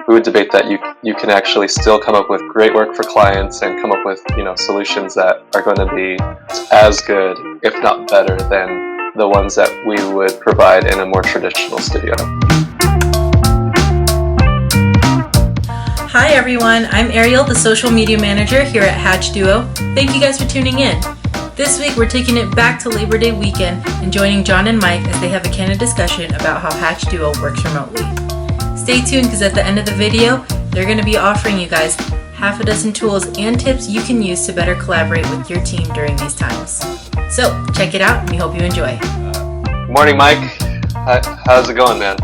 we would debate that you can actually still come up with great work for clients and come up with, solutions that are going to be as good, if not better, than the ones that we would provide in a more traditional studio. Hi everyone, I'm Ariel, the social media manager here at Hatch Duo. Thank you guys for tuning in. This week we're taking it back to Labor Day weekend and joining Jon and Mike as they have a candid discussion about how Hatch Duo works remotely. Stay tuned because at the end of the video, they're going to be offering you guys half a dozen tools and tips you can use to better collaborate with your team during these times. So check it out and we hope you enjoy. Good morning, Mike. How's it going, man?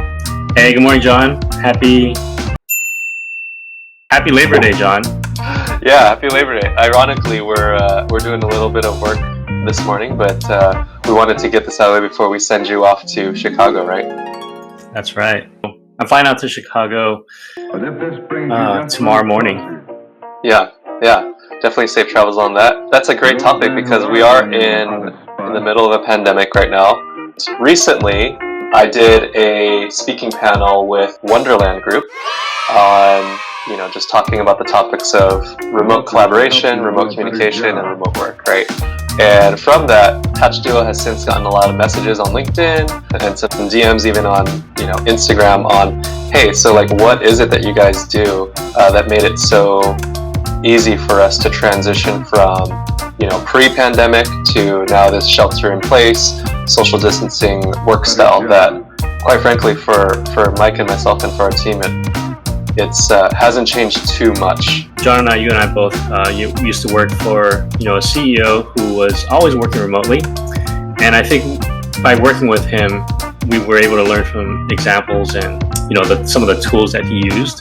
Hey, good morning, Jon. Happy Labor Day, Jon. Yeah, happy Labor Day. Ironically, we're doing a little bit of work this morning, but we wanted to get this out of the way before we send you off to Chicago, right? That's right. I'm flying out to Chicago tomorrow morning. Yeah, definitely safe travels on that. That's a great topic because we are in the middle of a pandemic right now. Recently, I did a speaking panel with Wonderland Group on just talking about the topics of remote collaboration, remote communication, and remote work, right? And from that, Hatch Duo has since gotten a lot of messages on LinkedIn and some DMs even on, Instagram on, hey, so what is it that you guys do that made it so easy for us to transition from, pre-pandemic to now this shelter-in-place, social distancing work style that, quite frankly, for Mike and myself and for our team, it hasn't changed too much. Jon and you and I both used to work for a CEO who was always working remotely, and I think by working with him, we were able to learn from examples and some of the tools that he used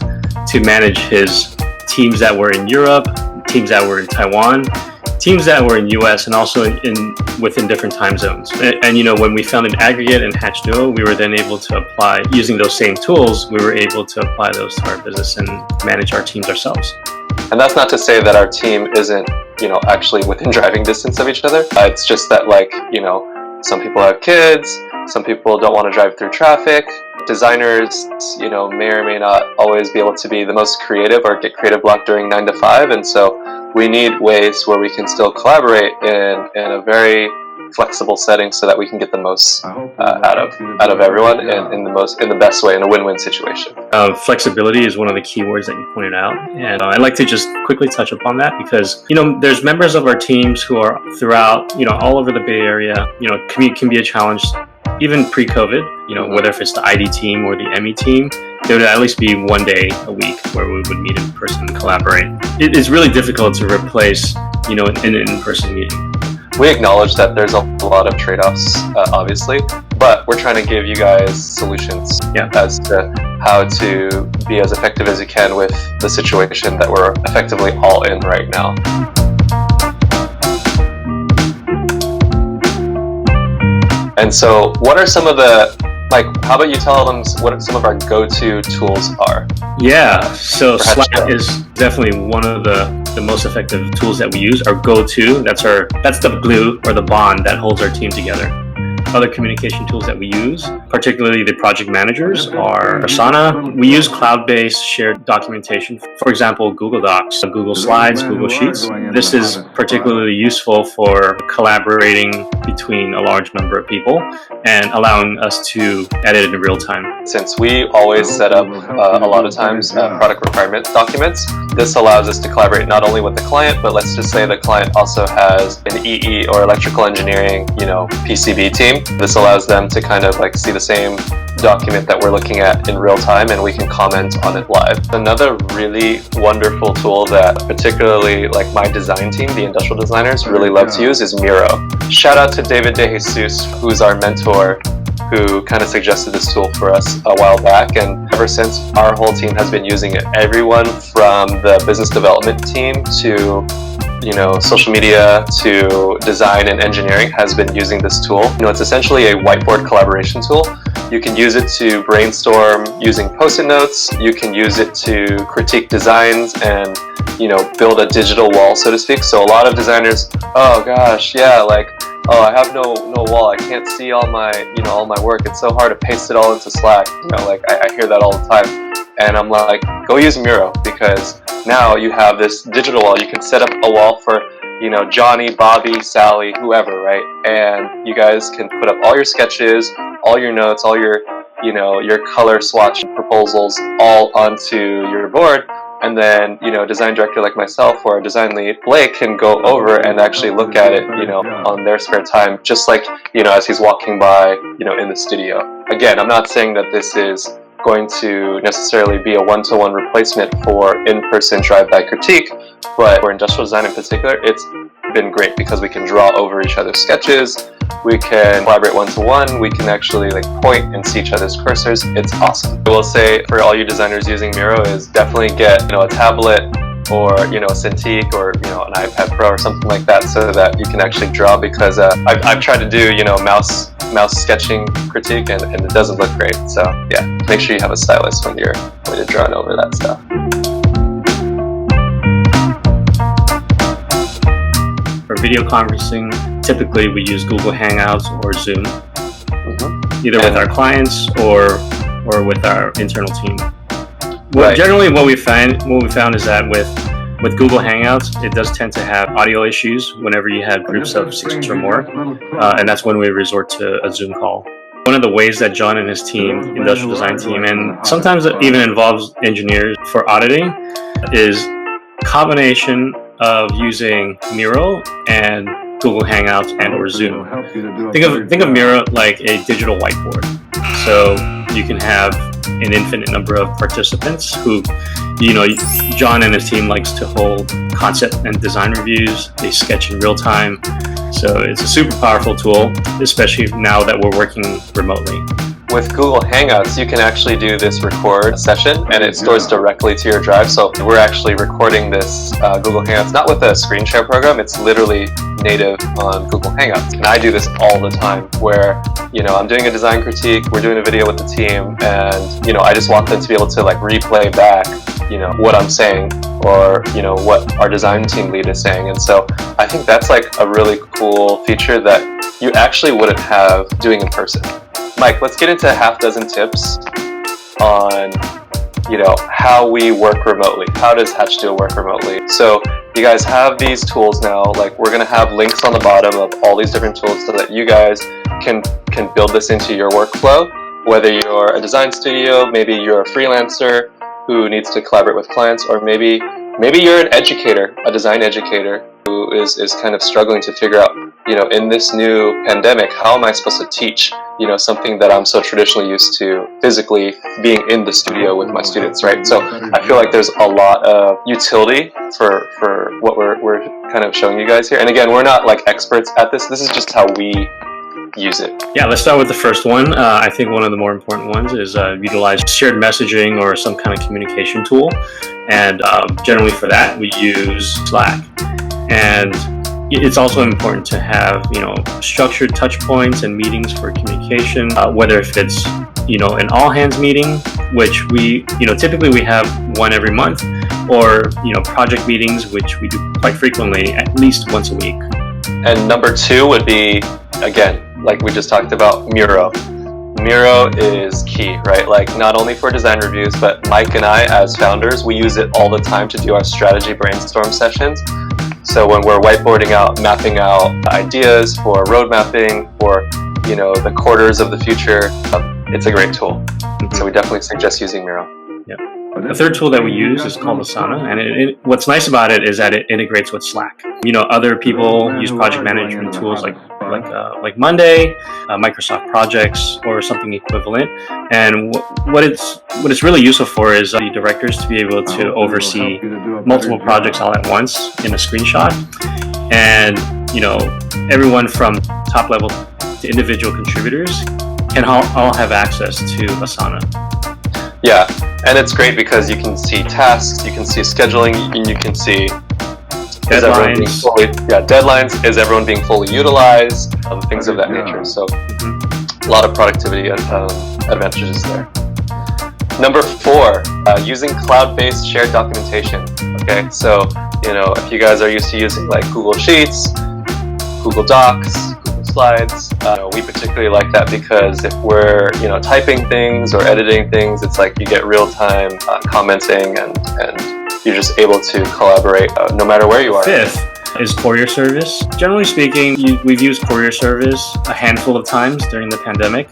to manage his teams that were in Europe, teams that were in Taiwan, teams that were in US, and also within different time zones. And when we found an aggregate in Hatch Duo, we were then able to apply, using those same tools, we were able to apply those to our business and manage our teams ourselves. And that's not to say that our team isn't, actually within driving distance of each other. It's just that some people have kids, some people don't want to drive through traffic. Designers, may or may not always be able to be the most creative or get creative block during 9 to 5. And so we need ways where we can still collaborate in a very flexible setting so that we can get the most out of everyone in the best way, in a win-win situation. Flexibility is one of the key words that you pointed out, and I'd like to just quickly touch upon that because there's members of our teams who are throughout all over the Bay Area. Commute can be a challenge even pre-COVID. Whether if it's the ID team or the ME team, there would at least be one day a week where we would meet in person and collaborate. It is really difficult to replace an in-person meeting. We acknowledge that there's a lot of trade-offs, obviously, but we're trying to give you guys solutions as to how to be as effective as you can with the situation that we're effectively all in right now. And so what are some of how about you tell them what some of our go-to tools are? Yeah, so Slack is definitely one of the most effective tools that we use. Our go-to, that's the glue or the bond that holds our team together. Other communication tools that we use, particularly the project managers, are Asana. We use cloud-based shared documentation. For example, Google Docs, Google Slides, Google Sheets. This is particularly useful for collaborating between a large number of people and allowing us to edit in real time. Since we always set up a lot of times product requirement documents, this allows us to collaborate not only with the client, but let's just say the client also has an EE or electrical engineering, PCB team. This allows them to kind of see the same document that we're looking at in real time, and we can comment on it live. Another really wonderful tool that particularly my design team, the industrial designers, really love to use is Miro. Shout out to David De Jesus, who's our mentor, who kind of suggested this tool for us a while back, and ever since our whole team has been using it. Everyone from the business development team to social media to design and engineering has been using this tool. It's essentially a whiteboard collaboration tool. You can use it to brainstorm using Post-it notes. You can use it to critique designs and, build a digital wall, so to speak. So a lot of designers, oh gosh, yeah, I have no wall. I can't see all my work. It's so hard to paste it all into Slack. I hear that all the time. And I'm like, go use Miro, because now you have this digital wall. You can set up a wall for, Johnny, Bobby, Sally, whoever, right? And you guys can put up all your sketches, all your notes, all your, your color swatch proposals all onto your board. And then, design director like myself or a design lead, Blake, can go over and actually look at it, on their spare time, just like, as he's walking by, in the studio. Again, I'm not saying that this is going to necessarily be a one-to-one replacement for in-person drive-by critique, but for industrial design in particular, it's been great because we can draw over each other's sketches, we can collaborate one-to-one, we can actually point and see each other's cursors. It's awesome. I will say for all you designers using Miro is definitely get a tablet or a Cintiq or an iPad Pro or something like that, so that you can actually draw, because I've tried to do mouse sketching critique and it doesn't look great. So yeah, make sure you have a stylus when you're drawing over that stuff. For video conferencing, typically we use Google Hangouts or Zoom, either with our clients or with our internal team. Right. Generally, what we found is that with Google Hangouts, it does tend to have audio issues whenever you have groups of 6 or more, and that's when we resort to a Zoom call. One of the ways that Jon and his team, industrial design team, and sometimes it even involves engineers for auditing, is combination of using Miro and Google Hangouts and or Zoom. Think of Miro like a digital whiteboard. So you can have an infinite number of participants who, Jon and his team likes to hold concept and design reviews. They sketch in real time. So it's a super powerful tool, especially now that we're working remotely. With Google Hangouts, you can actually do this record session and it stores directly to your drive. So we're actually recording this Google Hangouts, not with a screen share program, it's literally native on Google Hangouts. And I do this all the time where, I'm doing a design critique, we're doing a video with the team, and, I just want them to be able to replay back, what I'm saying, or, what our design team lead is saying. And so I think that's a really cool feature that you actually wouldn't have doing in person. Mike, let's get into a half dozen tips on, how we work remotely. How does Hatch2O work remotely? So you guys have these tools now. We're going to have links on the bottom of all these different tools so that you guys can build this into your workflow. Whether you're a design studio, maybe you're a freelancer who needs to collaborate with clients, or maybe you're an educator, a design educator who is kind of struggling to figure out, in this new pandemic, how am I supposed to teach, something that I'm so traditionally used to physically being in the studio with my students, right? So I feel like there's a lot of utility for what we're kind of showing you guys here. And again, we're not experts at this. This is just how we use it. Yeah, let's start with the first one. I think one of the more important ones is utilize shared messaging or some kind of communication tool. And generally for that, we use Slack. And it's also important to have, structured touch points and meetings for communication, whether if it's, an all hands meeting, which we, typically we have one every month, or, project meetings, which we do quite frequently, at least once a week. And number 2 would be, again, like we just talked about, Miro. Miro is key, right? Not only for design reviews, but Mike and I as founders, we use it all the time to do our strategy brainstorm sessions. So when we're whiteboarding out, mapping out ideas for road mapping, for the quarters of the future, it's a great tool. So we definitely suggest using Miro. Yeah. The third tool that we use is called Asana, and what's nice about it is that it integrates with Slack. Other people use project management tools like Monday, Microsoft Projects, or something equivalent. And what it's really useful for is the directors to be able to oversee multiple projects all at once in a screenshot. And everyone from top level to individual contributors can all have access to Asana. Yeah, and it's great because you can see tasks, you can see scheduling, and you can see deadlines. Deadlines. Is everyone being fully utilized? Things of that nature. So a lot of productivity advantages there. Number 4, using cloud-based shared documentation. Okay, so if you guys are used to using Google Sheets, Google Docs, Google slides. We particularly like that because if we're typing things or editing things, it's like you get real-time commenting and you're just able to collaborate no matter where you are. Fifth is courier service. Generally speaking, we've used courier service a handful of times during the pandemic,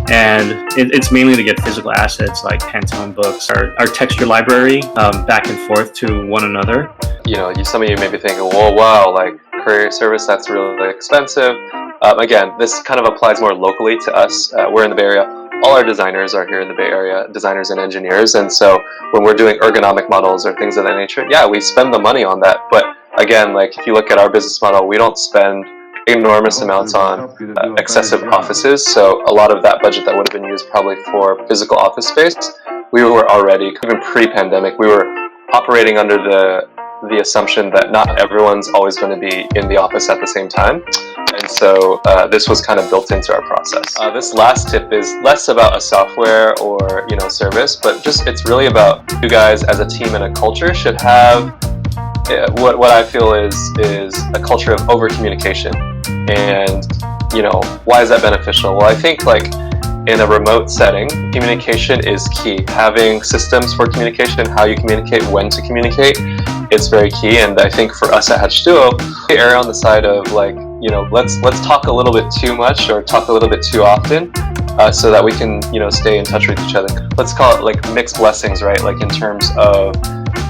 and it's mainly to get physical assets like Pantone books, our texture library back and forth to one another. Some of you may be thinking, well, wow, like courier service, that's really expensive. Again, this kind of applies more locally to us. We're in the Bay Area. All our designers are here in the Bay Area, designers and engineers, and so when we're doing ergonomic models or things of that nature, yeah, we spend the money on that. But again, like if you look at our business model, we don't spend enormous amounts on excessive offices, so a lot of that budget that would have been used probably for physical office space, we were already, even pre-pandemic, we were operating under the assumption that not everyone's always going to be in the office at the same time. And so this was kind of built into our process. This last tip is less about a software or service, but just it's really about you guys as a team and a culture should have what I feel is a culture of over communication. And why is that beneficial? Well, I think like in a remote setting, communication is key. Having systems for communication, how you communicate, when to communicate, it's very key. And I think for us at Hatch Duo, we err on the side of like, let's talk a little bit too much or talk a little bit too often, so that we can stay in touch with each other. Let's call it like mixed blessings, right? Like in terms of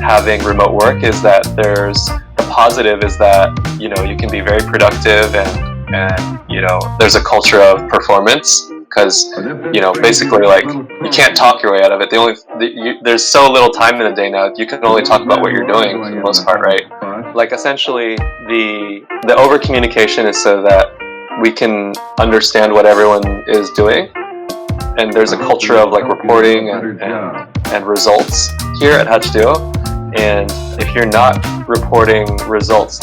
having remote work, is that there's the positive is that you can be very productive and there's a culture of performance. Because basically, like you can't talk your way out of it. There's so little time in the day now. You can only talk about what you're doing for the most part, right? Like essentially, the over communication is so that we can understand what everyone is doing, and there's a culture of like reporting and results here at Hatch Duo. And if you're not reporting results,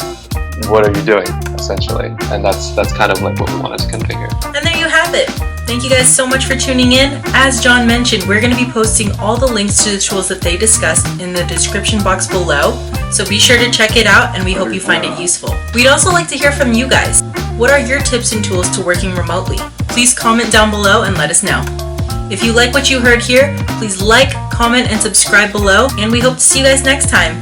what are you doing essentially? And that's kind of like what we wanted to configure. And there you have it. Thank you guys so much for tuning in. As John mentioned, we're going to be posting all the links to the tools that they discussed in the description box below, so be sure to check it out and we hope you find it useful. We'd also like to hear from you guys. What are your tips and tools to working remotely? Please comment down below and let us know. If you like what you heard here, please like, comment, and subscribe below, and we hope to see you guys next time.